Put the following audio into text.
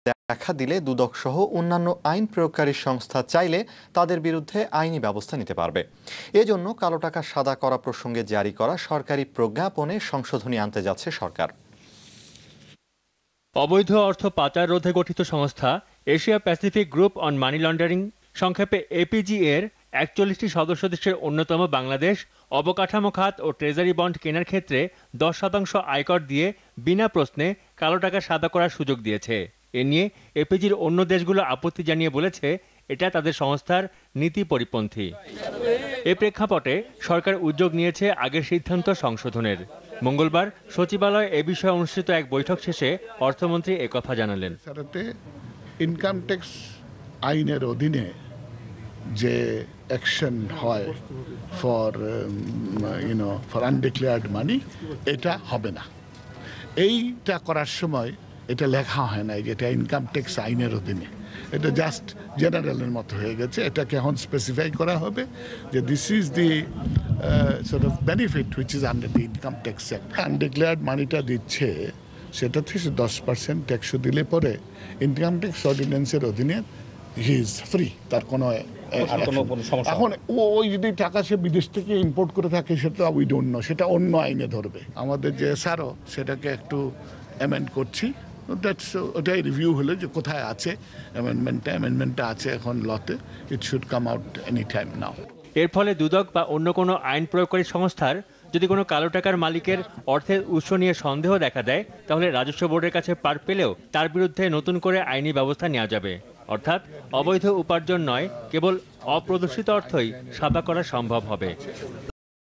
দেখা দিলে দুদকসহ অন্যান্য আইন প্রয়োগকারী সংস্থা চাইলে তাদের বিরুদ্ধে আইনি ব্যবস্থা নিতে পারবে। এজন্য কালো টাকা সাদা করা প্রসঙ্গে জারি করা সরকারি প্রজ্ঞাপনে সংশোধনী আনতে যাচ্ছে সরকার। অবৈধ অর্থ পাচার রোধে গঠিত সংস্থা Asia Pacific group on money laundering, সংক্ষেপে এপিজি এর ৪১টি সদস্য দেশের অন্যতম বাংলাদেশ অবকাঠামো খাত ও ট্রেজারি বন্ড কেনার ক্ষেত্রে ১০% আয়কর দিয়ে বিনা প্রশ্নে কালো টাকা সাদা করার সুযোগ দিয়েছে। এ নিয়ে এপিজির অন্য দেশগুলো আপত্তি জানিয়ে বলেছে এটা তাদের সংস্থার নীতি পরিপন্থী। এ প্রেক্ষাপটে সরকার উদ্যোগ নিয়েছে আগের সিদ্ধান্ত সংশোধনের। মঙ্গলবার সচিবালয়ে এ বিষয়ে অনুষ্ঠিত এক বৈঠক শেষে অর্থমন্ত্রী একথা জানালেন। ইনকাম ট্যাক্স আইনের অধীনে যে অ্যাকশন হয় ফর আনডিক্লেয়ার্ড মানি, এটা হবে না। এইটা করার সময় এটা লেখা হয় না যে এটা ইনকাম ট্যাক্স আইনের অধীনে, এটা জাস্ট জেনারেলের মতো হয়ে গেছে। এটাকে এখন স্পেসিফাই করা হবে যে this is the sort of benefit which is under the income tax act. Undeclared মানিটা দিচ্ছে সেটা থেকে 10% ট্যাক্স দিলে পরে ইনকাম ট্যাক্স অর্ডিন্যান্সের অধীনে হি ইজ ফ্রি, তার কোনো এখন ওই যদি টাকা সে বিদেশ থেকে ইম্পোর্ট করে থাকে সেটা উই ডোন্ট নো, সেটা অন্য আইনে ধরবে। আমাদের যে এসআরও সেটাকে একটু অ্যামেন্ড করছি, ওটাই রিভিউ হলো যে কোথায় আছে অ্যামেন্ডমেন্টটা আছে এখন লতে। It should come out any time now. এর ফলে দুদক বা অন্য কোনো আইন প্রয়োগকারী সংস্থার যদি কোনো কালো টাকার মালিকের অর্থের উৎস নিয়ে সন্দেহ দেখা দেয়, তাহলে রাজস্ব বোর্ডের কাছে পার পেলেও তার বিরুদ্ধে নতুন করে আইনি ব্যবস্থা নেওয়া যাবে। অর্থাৎ অবৈধ উপার্জন নয়, কেবল অপ্রদর্শিত অর্থই সাদা করা সম্ভব হবে।